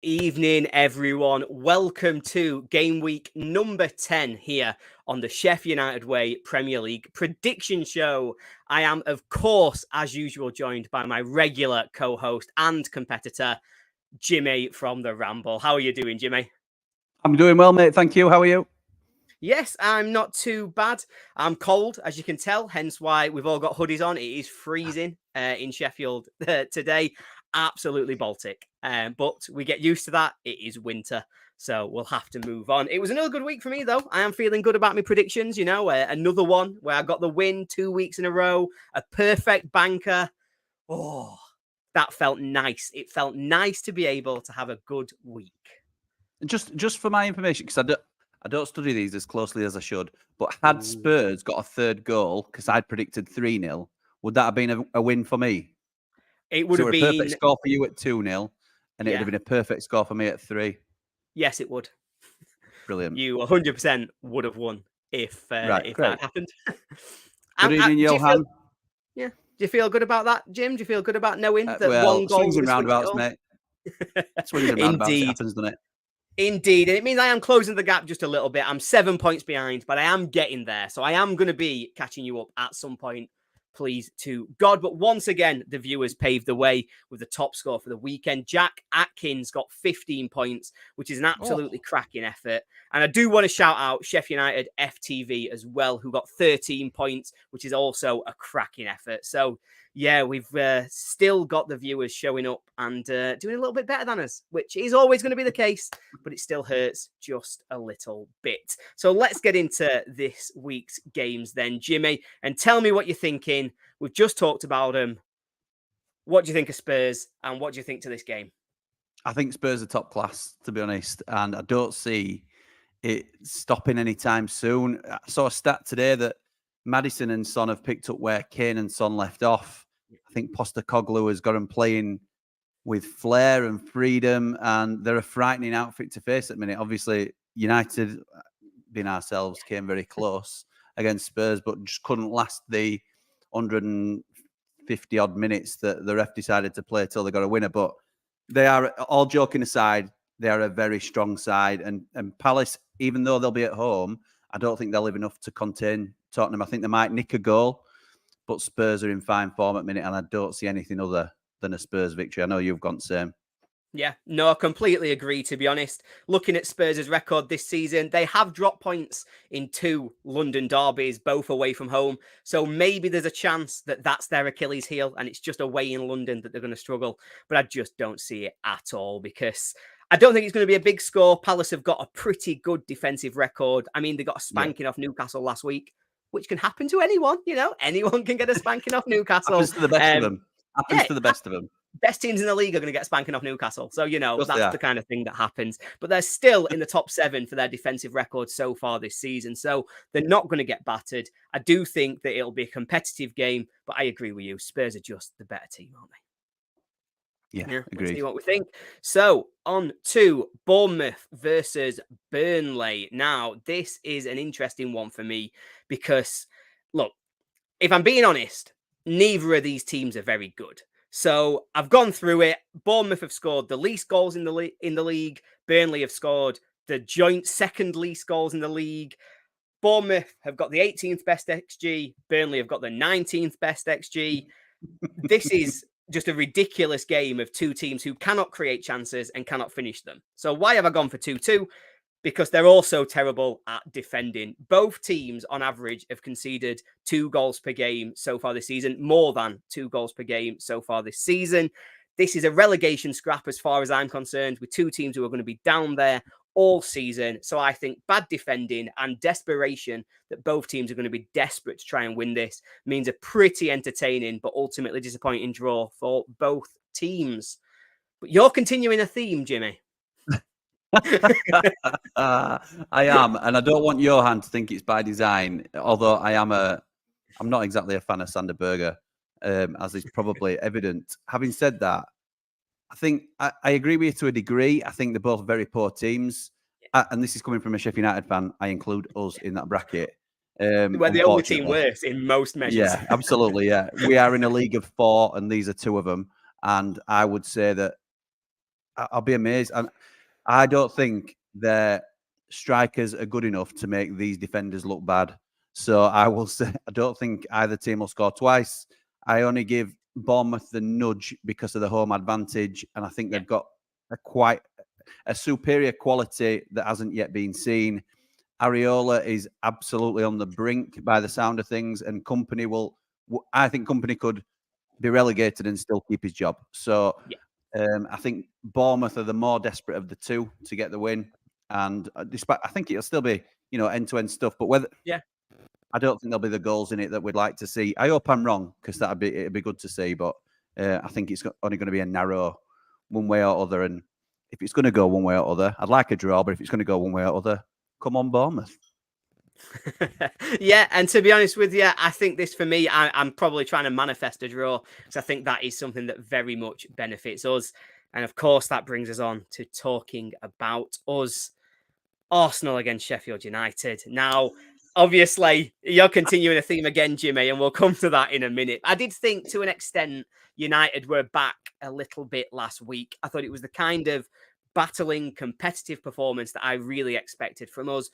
Evening, everyone. Welcome to game week number 10 here on the Sheffield United Way Premier League prediction show. I am, of course, as usual, joined by my regular co-host and competitor, Jimmy from The Ramble. How are you doing, Jimmy? I'm doing well, mate. Thank you. How are you? Yes, I'm not too bad. I'm cold, as you can tell, hence why we've all got hoodies on. It is freezing in Sheffield today. Absolutely Baltic. But we get used to that. It is winter, so we'll have to move on. It was another good week for me, though. I am feeling good about my predictions. Another one where I got the win 2 weeks in a row, a perfect banker. Oh, that felt nice. It felt nice to be able to have a good week. Just for my information, because I don't study these as closely as I should, but had Spurs got a third goal, because I'd predicted 3-0, would that have been a win for me? It would have been a perfect score for you at 2-0, and it would have been a perfect score for me at 3. Yes, it would. Brilliant. You 100% would have won if that happened. Good evening, Johan. Do you feel good about that, Jim? Do you feel good about knowing that one goal swings and roundabouts, mate. Swings and roundabouts. It happens, doesn't it? Indeed. And it means I am closing the gap just a little bit. I'm 7 points behind, but I am getting there. So I am going to be catching you up at some point, please, to God. But once again, the viewers paved the way with the top score for the weekend. Jack Atkins got 15 points, which is an absolutely cracking effort. And I do want to shout out Sheffield United FTV as well, who got 13 points, which is also a cracking effort. So, yeah, we've still got the viewers showing up and doing a little bit better than us, which is always going to be the case, but it still hurts just a little bit. So let's get into this week's games then, Jimmy, and tell me what you're thinking. We've just talked about them. What do you think of Spurs, and what do you think to this game? I think Spurs are top class, to be honest, and I don't see it stopping anytime soon. I saw a stat today that Maddison and Son have picked up where Kane and Son left off. I think Postecoglou has got them playing with flair and freedom, and they're a frightening outfit to face at the minute. Obviously, United, being ourselves, came very close against Spurs, but just couldn't last the 150-odd minutes that the ref decided to play till they got a winner. But they are, all joking aside, they are a very strong side. And Palace, even though they'll be at home, I don't think they'll have enough to contain Tottenham. I think they might nick a goal, but Spurs are in fine form at the minute, and I don't see anything other than a Spurs victory. I know you've gone the same. Yeah, no, I completely agree, to be honest. Looking at Spurs' record this season, they have dropped points in 2 London derbies, both away from home. So maybe there's a chance that that's their Achilles heel and it's just away in London that they're going to struggle. But I just don't see it at all, because I don't think it's going to be a big score. Palace have got a pretty good defensive record. I mean, they got a spanking off Newcastle last week, which can happen to anyone. Anyone can get a spanking off Newcastle. Happens to the best of them. To the best of them. Best teams in the league are going to get spanking off Newcastle. So, that's the kind of thing that happens. But they're still in the top 7 for their defensive record so far this season. So they're not going to get battered. I do think that it'll be a competitive game, but I agree with you. Spurs are just the better team, aren't they? Yeah, agreed. Let's see what we think. So on to Bournemouth versus Burnley. Now, this is an interesting one for me because, look, if I'm being honest, neither of these teams are very good. So I've gone through it. Bournemouth have scored the least goals in the league. Burnley have scored the joint second least goals in the league. Bournemouth have got the 18th best XG. Burnley have got the 19th best XG. This is just a ridiculous game of 2 teams who cannot create chances and cannot finish them. So why have I gone for 2-2? Because they're also terrible at defending. Both teams, on average, have conceded 2 goals per game so far this season, more than 2 goals per game so far this season. This is a relegation scrap as far as I'm concerned, with 2 teams who are going to be down there all season. So I think bad defending and desperation, that both teams are going to be desperate to try and win this, means a pretty entertaining but ultimately disappointing draw for both teams. But you're continuing a theme, Jimmy. I am, and I don't want Johan to think it's by design, although I'm not exactly a fan of Sander Berge, as is probably evident. Having said that, I think I agree with you to a degree. I think they're both very poor teams, and this is coming from a Sheffield United fan. I include us in that bracket. We're the only team worse in most measures. Yeah, absolutely, yeah. We are in a league of 4, and these are 2 of them, and I would say that I'll be amazed. And I don't think their strikers are good enough to make these defenders look bad. So I will say I don't think either team will score twice. I only give Bournemouth the nudge because of the home advantage, and I think they've got quite a superior quality that hasn't yet been seen. Areola is absolutely on the brink by the sound of things, and I think Company could be relegated and still keep his job. So I think Bournemouth are the more desperate of the two to get the win. And despite, I think it'll still be, end-to-end stuff. But I don't think there'll be the goals in it that we'd like to see. I hope I'm wrong, because it'd be good to see. But I think it's only going to be a narrow one way or other. And if it's going to go one way or other, I'd like a draw. But if it's going to go one way or other, come on, Bournemouth. Yeah, and to be honest with you, I think this for me, I'm probably trying to manifest a draw, because I think that is something that very much benefits us. And of course, that brings us on to talking about us. Arsenal against Sheffield United. Now, obviously, you're continuing a theme again, Jimmy, and we'll come to that in a minute. I did think, to an extent, United were back a little bit last week. I thought it was the kind of battling, competitive performance that I really expected from us.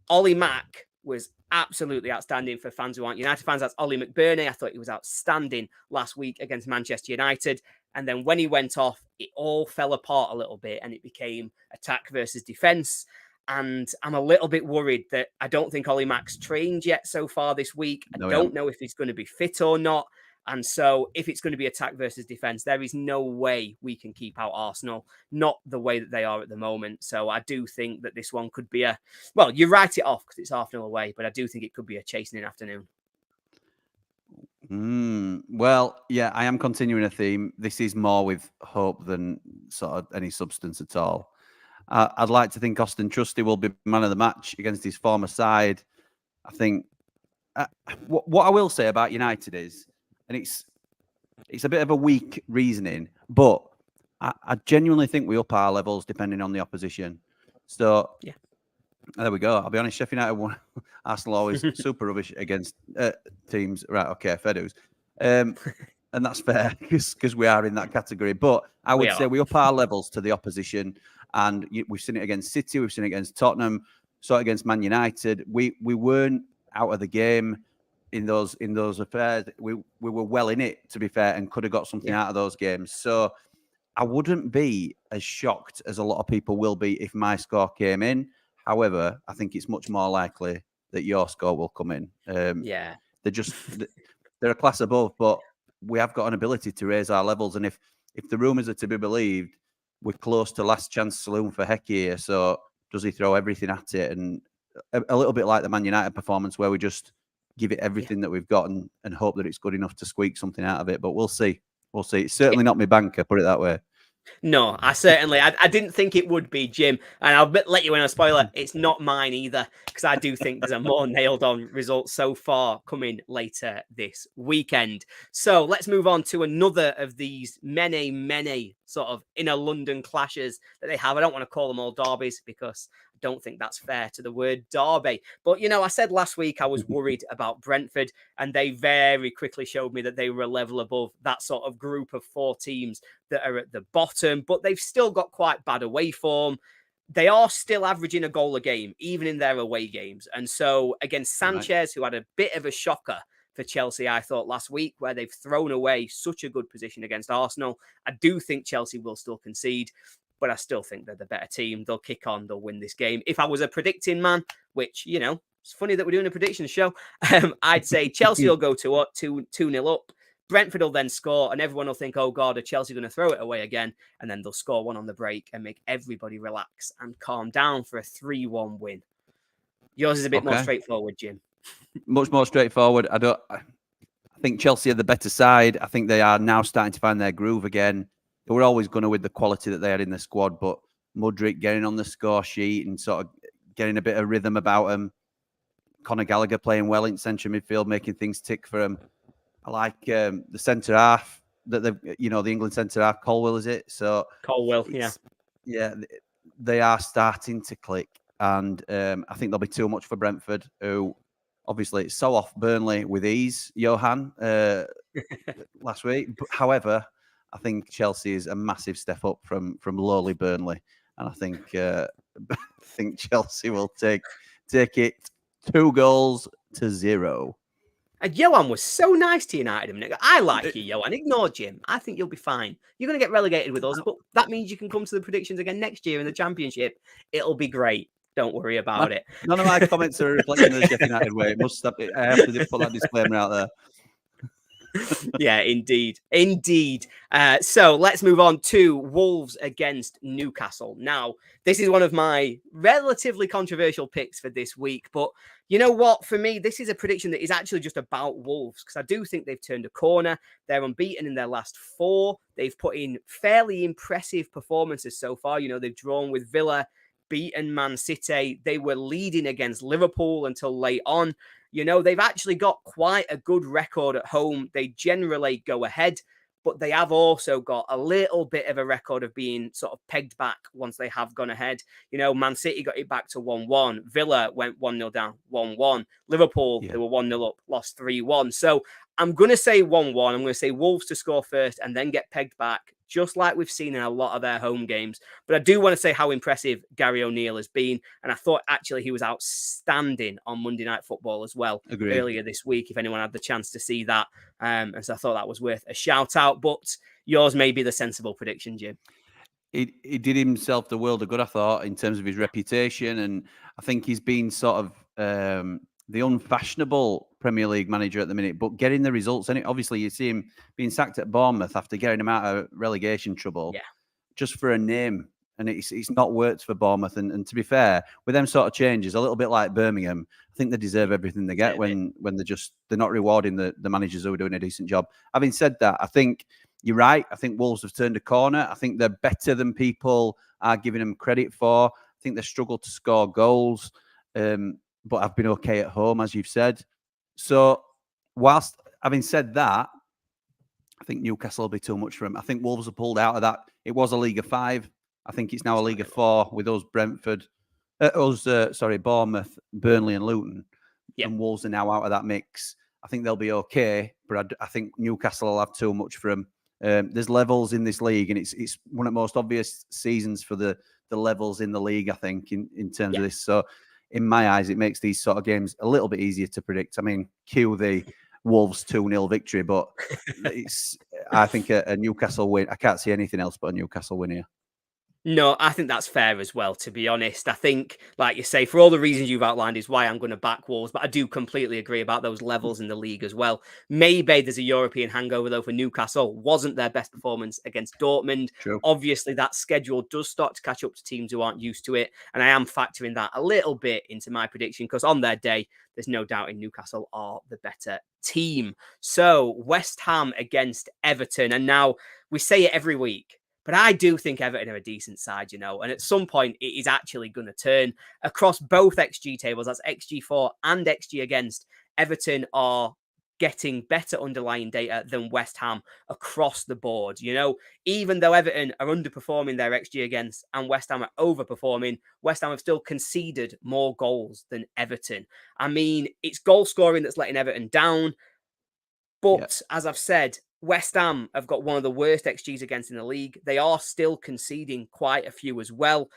Ollie Mack was absolutely outstanding for fans who aren't United fans. That's Ollie McBurney. I thought he was outstanding last week against Manchester United. And then when he went off, it all fell apart a little bit and it became attack versus defence. And I'm a little bit worried that I don't think Ollie Mack's trained yet so far this week. I don't know if he's going to be fit or not. And so if it's going to be attack versus defence, there is no way we can keep out Arsenal, not the way that they are at the moment. So I do think that this one could be you write it off because it's 0.5 away, but I do think it could be a chastening afternoon. Well, yeah, I am continuing a theme. This is more with hope than sort of any substance at all. I'd like to think Aston Trusty will be man of the match against his former side. I think what I will say about United is, and it's a bit of a weak reasoning, but I genuinely think we up our levels depending on the opposition. So there we go. I'll be honest, Sheffield United won. Arsenal always super rubbish against teams. Right, okay, fair dues. And that's fair because we are in that category. But I would say we up our levels to the opposition. And we've seen it against City, we've seen it against Tottenham, saw it against Man United. We weren't out of the game in those affairs. We were well in it, to be fair, and could have got something out of those games. So I wouldn't be as shocked as a lot of people will be if my score came in. However, I think it's much more likely that your score will come in. They're a class above, but we have got an ability to raise our levels. And if the rumours are to be believed, we're close to last chance saloon for Hecky here. So does he throw everything at it? And a little bit like the Man United performance where we just give it everything that we've got and hope that it's good enough to squeak something out of it. But we'll see. We'll see. It's certainly not my banker, put it that way. No, I didn't think it would be, Jim. And I'll let you in a spoiler. It's not mine either, because I do think there's a more nailed on result so far coming later this weekend. So let's move on to another of these many sort of inner London clashes that they have. I don't want to call them all derbies because I don't think that's fair to the word derby. But, I said last week I was worried about Brentford, and they very quickly showed me that they were a level above that sort of group of 4 teams that are at the bottom, but they've still got quite bad away form. They are still averaging a goal a game, even in their away games. And so against Sanchez, who had a bit of a shocker for Chelsea, I thought last week, where they've thrown away such a good position against Arsenal, I do think Chelsea will still concede, but I still think they're the better team. They'll kick on, they'll win this game. If I was a predicting man, which, it's funny that we're doing a prediction show, I'd say Chelsea will go 2-0 up. Brentford will then score, and everyone will think, oh, God, are Chelsea going to throw it away again? And then they'll score one on the break and make everybody relax and calm down for a 3-1 win. Yours is a bit more straightforward, Jim. Much more straightforward. I think Chelsea are the better side. I think they are now starting to find their groove again. They were always going to with the quality that they had in the squad, but Mudryk getting on the score sheet and sort of getting a bit of rhythm about him. Conor Gallagher playing well in central midfield, making things tick for him. I like the centre half that the England centre half. Colwill, is it? So Colwill, yeah. They are starting to click, and I think they'll be too much for Brentford, who obviously saw off Burnley with ease. Johan last week, however, I think Chelsea is a massive step up from lowly Burnley, and I think Chelsea will take it 2-0. And Johan was so nice to United a minute ago. I like you, Johan. Ignore Jim. I think you'll be fine. You're going to get relegated with us, but that means you can come to the predictions again next year in the Championship. It'll be great. Don't worry about it. None of my comments are a reflection of the Sheffield United way. It must stop. I have to put that disclaimer out there. Yeah, indeed. So let's move on to Wolves against Newcastle. Now, this is one of my relatively controversial picks for this week, but you know what? For me, this is a prediction that is actually just about Wolves, because I do think they've turned a corner. They're unbeaten in their last 4. They've put in fairly impressive performances so far. You know, they've drawn with Villa, beaten Man City. They were leading against Liverpool until late on. You know, they've actually got quite a good record at home. They generally go ahead, but they have also got a little bit of a record of being sort of pegged back once they have gone ahead. You know, Man City got it back to 1-1. Villa went 1-0 down, 1-1. Liverpool, They were 1-0 up, lost 3-1. So I'm going to say 1-1. I'm going to say Wolves to score first and then get pegged back, just like we've seen in a lot of their home games. But I do want to say how impressive Gary O'Neill has been. And I thought actually he was outstanding on Monday Night Football as well. Agreed. Earlier this week, if anyone had the chance to see that. And so I thought that was worth a shout out. But yours may be the sensible prediction, Jim. He did himself the world of good, I thought, in terms of his reputation. And I think he's been sort of the unfashionable Premier League manager at the minute, but getting the results. And obviously, you see him being sacked at Bournemouth after getting him out of relegation trouble, just for a name. And it's not worked for Bournemouth. And to be fair, with them sort of changes, a little bit like Birmingham, I think they deserve everything they get when they're not rewarding the managers who are doing a decent job. Having said that, I think you're right. I think Wolves have turned a corner. I think they're better than people are giving them credit for. I think they struggle to score goals, but I've been okay at home, as you've said. So whilst having said that, I think Newcastle will be too much for them. I think Wolves are pulled out of that. It was a League of 5. I think it's now a League of 4 with us, Bournemouth, Burnley and Luton. Yep. And Wolves are now out of that mix. I think they'll be okay, but I think Newcastle will have too much for them. There's levels in this league, and it's one of the most obvious seasons for the levels in the league, I think, in terms of this. So in my eyes, it makes these sort of games a little bit easier to predict. I mean, cue the Wolves 2-0 victory, but I think a Newcastle win. I can't see anything else but a Newcastle win here. No, I think that's fair as well, to be honest. I think, like you say, for all the reasons you've outlined is why I'm going to back Wolves, but I do completely agree about those levels in the league as well. Maybe there's a European hangover, though, for Newcastle. Wasn't their best performance against Dortmund. True. Obviously, that schedule does start to catch up to teams who aren't used to it, and I am factoring that a little bit into my prediction, because on their day, there's no doubt in Newcastle are the better team. So, West Ham against Everton, and now we say it every week, but I do think Everton are a decent side, you know, and at some point it is actually going to turn across both XG tables. That's XG for and XG against. Everton are getting better underlying data than West Ham across the board. You know, even though Everton are underperforming their XG against and West Ham are overperforming, West Ham have still conceded more goals than Everton. I mean, it's goal scoring that's letting Everton down. But as I've said, West Ham have got one of the worst XGs against in the league. They are still conceding quite a few as well.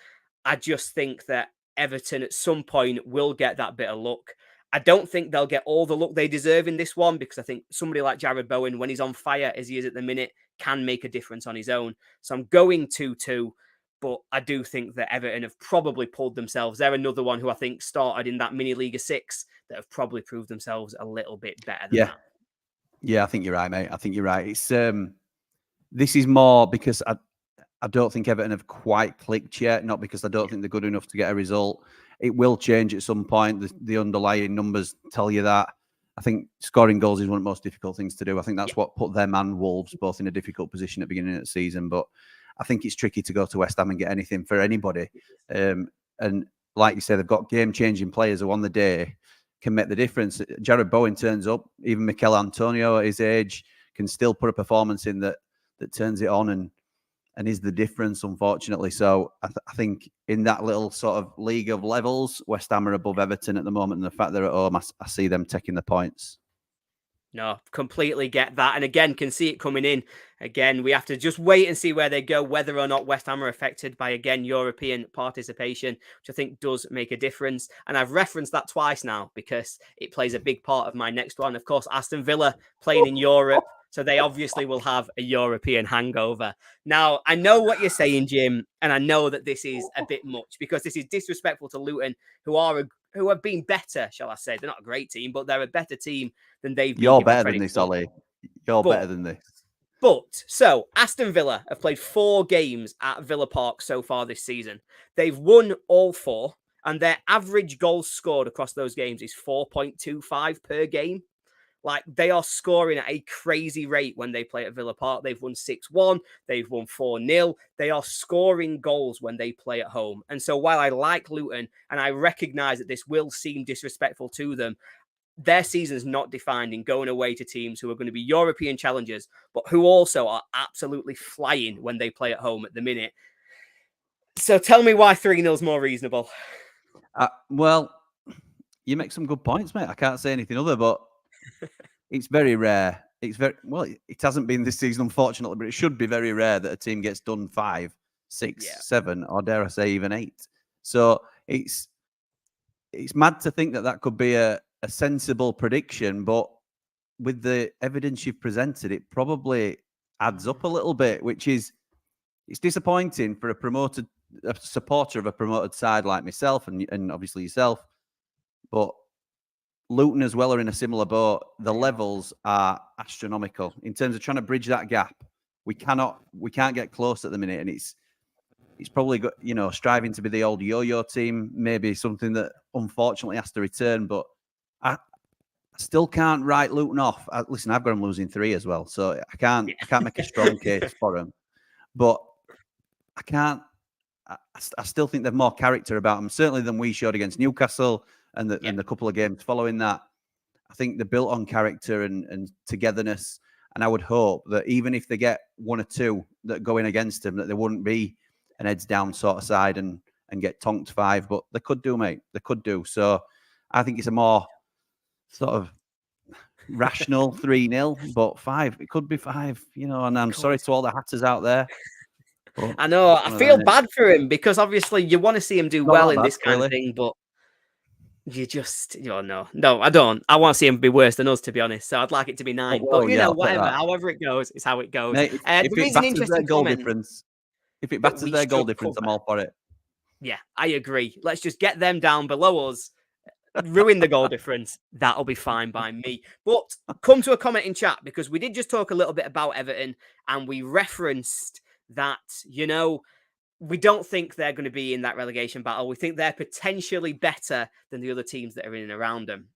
I just think that Everton at some point will get that bit of luck. I don't think they'll get all the luck they deserve in this one, because I think somebody like Jared Bowen, when he's on fire as he is at the minute, can make a difference on his own. So I'm going 2-2, but I do think that Everton have probably pulled themselves. They're another one who I think started in that mini League of 6 that have probably proved themselves a little bit better than that. Yeah, I think you're right, mate. I think you're right. It's this is more because I don't think Everton have quite clicked yet, not because I don't think they're good enough to get a result. It will change at some point. The underlying numbers tell you that. I think scoring goals is one of the most difficult things to do. I think that's what put them and Wolves both in a difficult position at the beginning of the season. But I think it's tricky to go to West Ham and get anything for anybody. And like you said, they've got game-changing players who on the day can make the difference. Jared Bowen turns up. Even Mikel Antonio at his age can still put a performance in that turns it on and is the difference, unfortunately. So I think in that little sort of league of levels, West Ham are above Everton at the moment, and the fact they're at home, I see them taking the points. No, completely get that. And again, can see it coming in. Again, we have to just wait and see where they go, whether or not West Ham are affected by, again, European participation, which I think does make a difference. And I've referenced that twice now because it plays a big part of my next one. Of course, Aston Villa playing in Europe. So they obviously will have a European hangover. Now, I know what you're saying, Jim, and I know that this is a bit much because this is disrespectful to Luton, who have been better, shall I say. They're not a great team, but they're a better team than they've been You're given better credit than this, for. Ollie. You're better than this. So Aston Villa have played 4 games at Villa Park so far this season. They've won all 4, and their average goals scored across those games is 4.25 per game. Like, they are scoring at a crazy rate when they play at Villa Park. They've won 6-1. They've won 4-0. They are scoring goals when they play at home. And so while I like Luton, and I recognise that this will seem disrespectful to them, their season is not defined in going away to teams who are going to be European challengers, but who also are absolutely flying when they play at home at the minute. So tell me why 3-0 is more reasonable. Well, you make some good points, mate. I can't say anything other, but it's very rare. It hasn't been this season, unfortunately, but it should be very rare that a team gets done 5, 6, 7, or dare I say even 8. So it's mad to think that could be a sensible prediction, but with the evidence you've presented, it probably adds up a little bit, which is, it's disappointing for a supporter of a promoted side like myself and obviously yourself, but Luton as well are in a similar boat. The levels are astronomical in terms of trying to bridge that gap. We can't get close at the minute, and it's probably got, striving to be the old yo-yo team, maybe something that unfortunately has to return. But I still can't write Luton off. Listen, I've got them losing 3 as well, so I can't make a strong case for them. But I can't. I still think they've more character about them, certainly than we showed against Newcastle and the couple of games following that. I think they're built on character and togetherness. And I would hope that even if they get 1 or 2 that go in against them, that they wouldn't be an heads down sort of side and get tonked 5. But they could do, mate. They could do. So I think it's a more sort of rational 3-0, but 5. It could be 5, and I'm sorry to all the Hatters out there. I know. I feel bad for him because obviously you want to see him do well in this kind of thing, but you just, no, I don't. I want to see him be worse than us, to be honest. So I'd like it to be 9. But, whatever. However it goes, is how it goes. Mate, if it batters their goal difference, I'm all for it. Yeah, I agree. Let's just get them down below us, ruin the goal difference. That'll be fine by me. But come to a comment in chat, because we did just talk a little bit about Everton, and we referenced that, we don't think they're going to be in that relegation battle. We think they're potentially better than the other teams that are in and around them.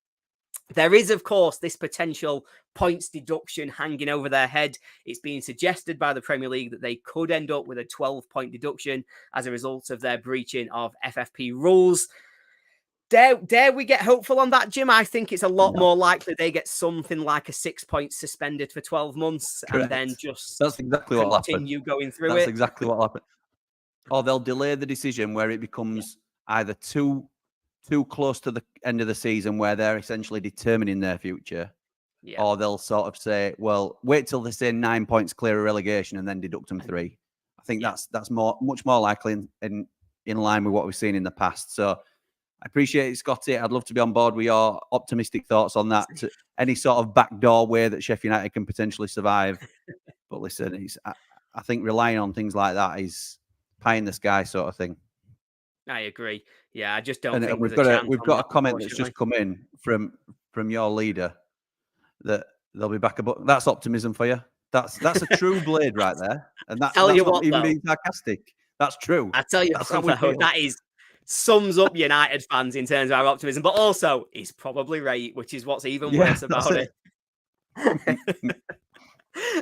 There is, of course, this potential points deduction hanging over their head. It's being suggested by the Premier League that they could end up with a 12-point deduction as a result of their breaching of FFP rules. Dare we get hopeful on that, Jim? I think it's a lot more likely they get something like a 6 points suspended for 12 months. Correct. And then just that's exactly what happened. Continue going through That's it. exactly what happened. Or they'll delay the decision where it becomes either too close to the end of the season where they're essentially determining their future, or they'll sort of say, well, wait till they say 9 points clear of relegation and then deduct them 3. I think that's much more likely in line with what we've seen in the past. So I appreciate it, Scotty. I'd love to be on board with your optimistic thoughts on that. To any sort of backdoor way that Sheffield United can potentially survive. But listen, I think relying on things like that is pie in the sky sort of thing. I agree. Yeah, I just don't think we've got a comment that's just come in from your leader that they'll be back above. That's optimism for you. That's a true blade right there, and that's not even being sarcastic. That's true. I tell you what, that sums up United fans in terms of our optimism, but also he's probably right, which is what's even worse about it.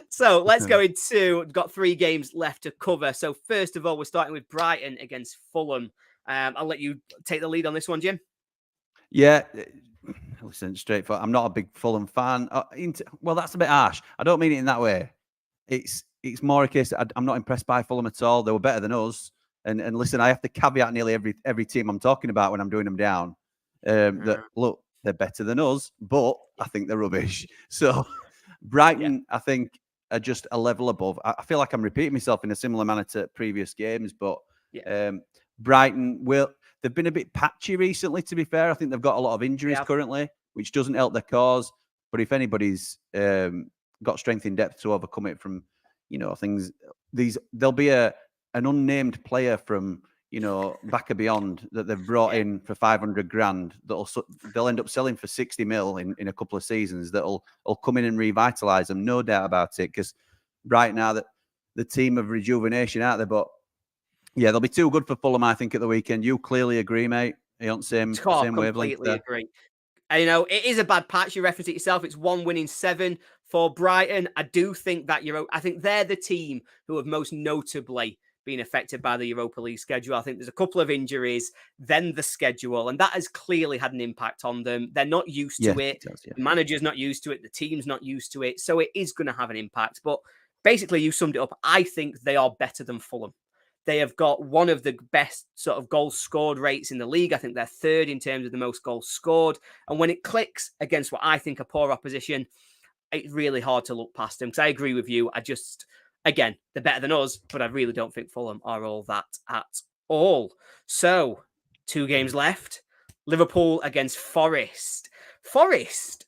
So let's go into, we've got 3 games left to cover. So first of all, we're starting with Brighton against Fulham. I'll let you take the lead on this one, Jim. Yeah, listen, straightforward. I'm not a big Fulham fan. Well, that's a bit harsh. I don't mean it in that way. It's more a case that I'm not impressed by Fulham at all. They were better than us. And listen, I have to caveat nearly every team I'm talking about when I'm doing them down. That look, they're better than us, but I think they're rubbish. So Brighton, I think, are just a level above. I feel like I'm repeating myself in a similar manner to previous games, but Brighton they've been a bit patchy recently, to be fair. I think they've got a lot of injuries currently, which doesn't help their cause. But if anybody's got strength in depth to overcome it from, things, there'll be an unnamed player from, back and beyond that they've brought in for 500 grand they'll end up selling for 60 mil in a couple of seasons that'll come in and revitalise them, no doubt about it, because right now that the team of rejuvenation out there. But yeah, they'll be too good for Fulham, I think, at the weekend. You clearly agree, mate. You're on same wavelength completely there. agree. And, it is a bad patch. You referenced it yourself. It's 1 win in 7 for Brighton. I do think that I think they're the team who have most notably been affected by the Europa League schedule. I think there's a couple of injuries, then the schedule, and that has clearly had an impact on them. They're not used to it. The manager's not used to it. The team's not used to it. So it is going to have an impact. But basically, you summed it up. I think they are better than Fulham. They have got one of the best sort of goals scored rates in the league. I think they're third in terms of the most goals scored. And when it clicks against what I think are poor opposition, it's really hard to look past them. Because I agree with you. Again, they're better than us, but I really don't think Fulham are all that at all. So, 2 games left. Liverpool against Forest. Forest,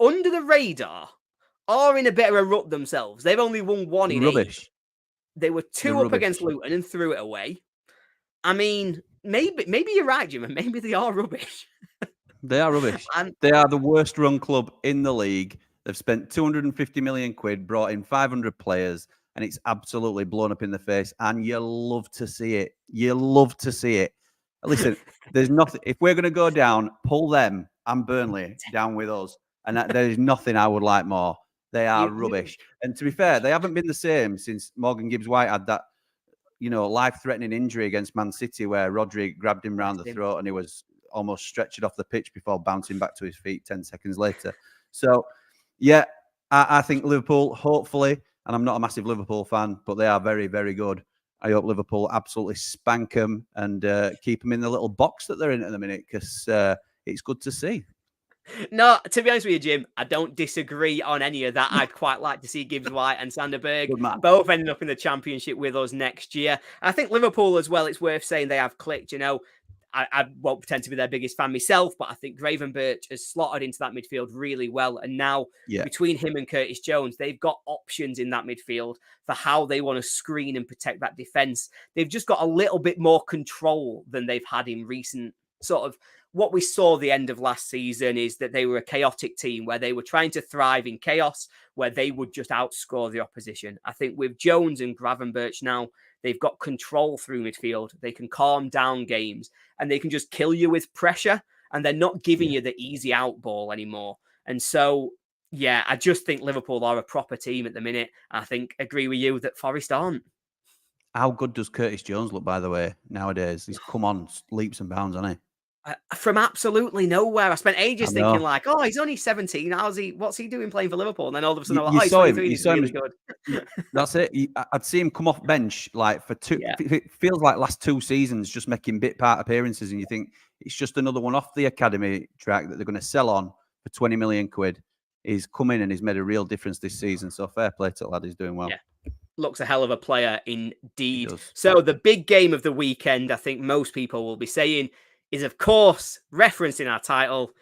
under the radar, are in a bit of a rut themselves. They've only won 1 in 8. They were 2 up against Luton and threw it away. I mean, maybe you're right, Jim, and maybe they are rubbish. They are rubbish. They are the worst run club in the league. They've spent 250 million quid, brought in 500 players, and it's absolutely blown up in the face. And you love to see it. You love to see it. Listen, there's nothing. If we're going to go down, pull them and Burnley down with us. And there is nothing I would like more. They are rubbish. And to be fair, they haven't been the same since Morgan Gibbs-White had that, life-threatening injury against Man City where Rodri grabbed him round the throat and he was almost stretched off the pitch before bouncing back to his feet 10 seconds later. So, yeah, I think Liverpool, hopefully, and I'm not a massive Liverpool fan, but they are very, very good. I hope Liverpool absolutely spank them and keep them in the little box that they're in at the minute, because it's good to see. No, to be honest with you, Jim, I don't disagree on any of that. I'd quite like to see Gibbs-White and Sanderberg both ending up in the Championship with us next year. I think Liverpool as well, it's worth saying they have clicked. I won't pretend to be their biggest fan myself, but I think Gravenberch has slotted into that midfield really well. And now between him and Curtis Jones, they've got options in that midfield for how they want to screen and protect that defence. They've just got a little bit more control than they've had in recent sort of. What we saw the end of last season is that they were a chaotic team where they were trying to thrive in chaos, where they would just outscore the opposition. I think with Jones and Gravenberch now, they've got control through midfield. They can calm down games and they can just kill you with pressure, and they're not giving you the easy out ball anymore. And so, yeah, I just think Liverpool are a proper team at the minute. I agree with you that Forest aren't. How good does Curtis Jones look, by the way, nowadays? He's come on leaps and bounds, hasn't he? From absolutely nowhere. I spent ages thinking he's only 17. What's he doing playing for Liverpool? And then all of a sudden, he's 23. He's really good. That's it. I'd see him come off bench for 2. It feels like last 2 seasons, just making bit part appearances, and you think it's just another one off the academy track that they're going to sell on for 20 million quid. He's come in and he's made a real difference this season. So fair play to the lad. He's doing well. Yeah. Looks a hell of a player indeed. So the big game of the weekend, I think most people will be saying, is, of course, referencing our title,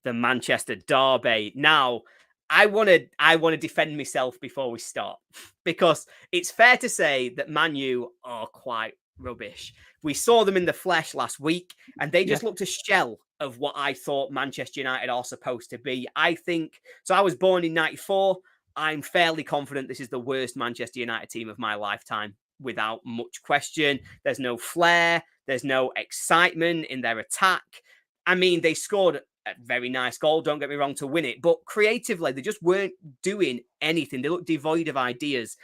the Manchester Derby. Now, I want to defend myself before we start, because it's fair to say that Man U are quite rubbish. We saw them in the flesh last week, and they just looked a shell of what I thought Manchester United are supposed to be. I was born in 94. I'm fairly confident this is the worst Manchester United team of my lifetime, without much question. There's no flair. There's no excitement in their attack. I mean, they scored a very nice goal, don't get me wrong, to win it. But creatively, they just weren't doing anything. They looked devoid of ideas.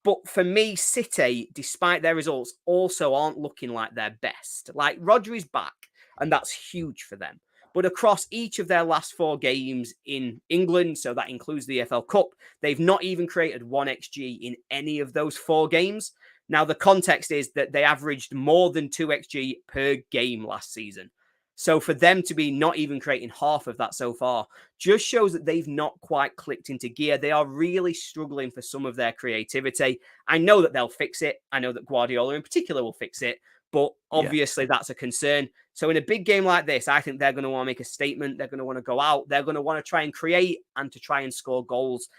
But for me, City, despite their results, also aren't looking like their best. Like, Rodri's back, and that's huge for them. But across each of their last 4 games in England, so that includes the EFL Cup, they've not even created 1 XG in any of those 4 games. Now, the context is that they averaged more than 2 XG per game last season. So for them to be not even creating half of that so far just shows that they've not quite clicked into gear. They are really struggling for some of their creativity. I know that they'll fix it. I know that Guardiola in particular will fix it, but obviously that's a concern. So in a big game like this, I think they're going to want to make a statement. They're going to want to go out. They're going to want to try and create and to try and score goals.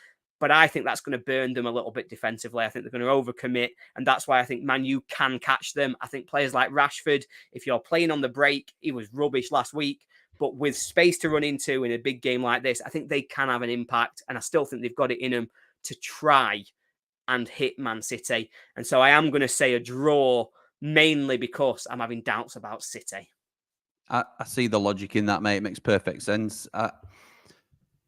But I think that's going to burn them a little bit defensively. I think they're going to overcommit. And that's why I think Man U can catch them. I think players like Rashford, if you're playing on the break, he was rubbish last week. But with space to run into in a big game like this, I think they can have an impact. And I still think they've got it in them to try and hit Man City. And so I am going to say a draw, mainly because I'm having doubts about City. I see the logic in that, mate. It makes perfect sense.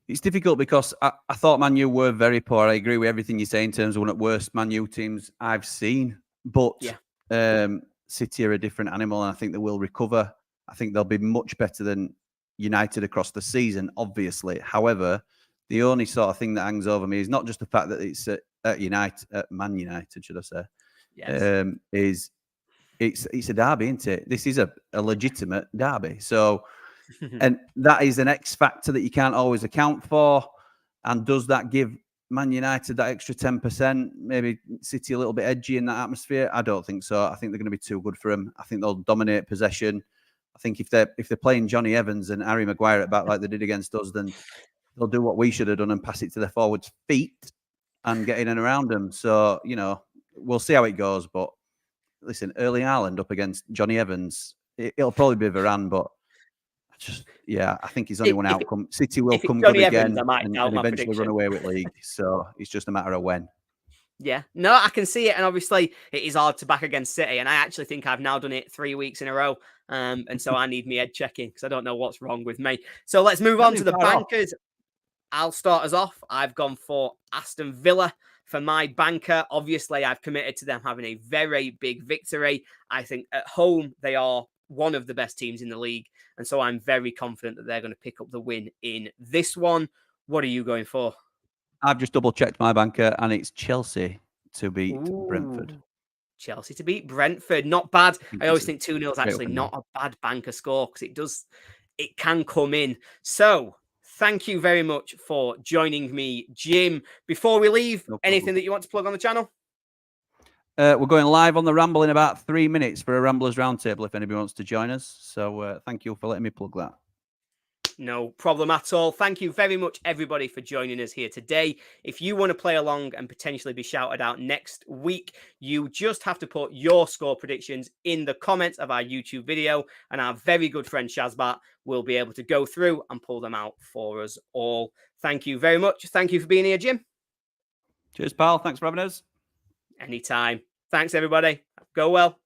It's difficult because I thought Man U were very poor. I agree with everything you say in terms of one of the worst Man U teams I've seen. But City are a different animal, and I think they will recover. I think they'll be much better than United across the season, obviously. However, the only sort of thing that hangs over me is not just the fact that it's at Man United, should I say, is it's a derby, isn't it? This is a legitimate derby. So, and that is an X factor that you can't always account for. And does that give Man United that extra 10%? Maybe City a little bit edgy in that atmosphere? I don't think so. I think they're going to be too good for them. I think they'll dominate possession. I think if they're playing Johnny Evans and Harry Maguire at back like they did against us, then they'll do what we should have done and pass it to their forwards' feet and get in and around them. So, we'll see how it goes. But listen, Erling Haaland up against Johnny Evans, it'll probably be Varane, but I think it's only one outcome. City will come good again and eventually run away with league. So it's just a matter of when. Yeah, no, I can see it. And obviously it is hard to back against City. And I actually think I've now done it 3 weeks in a row. And so I need me head checking because I don't know what's wrong with me. So let's move on to the bankers. I'll start us off. I've gone for Aston Villa for my banker. Obviously, I've committed to them having a very big victory. I think at home, they are one of the best teams in the league. And so I'm very confident that they're going to pick up the win in this one. What are you going for? I've just double-checked my banker, and it's Chelsea to beat Brentford. Chelsea to beat Brentford. Not bad. I always think 2-0 is actually not a bad banker score because it can come in. So thank you very much for joining me, Jim. Before we leave, anything that you want to plug on the channel? We're going live on the Ramble in about 3 minutes for a Ramblers Roundtable if anybody wants to join us. So thank you for letting me plug that. No problem at all. Thank you very much, everybody, for joining us here today. If you want to play along and potentially be shouted out next week, you just have to put your score predictions in the comments of our YouTube video, and our very good friend Shazbat will be able to go through and pull them out for us all. Thank you very much. Thank you for being here, Jim. Cheers, pal. Thanks for having us. Anytime. Thanks, everybody. Go well.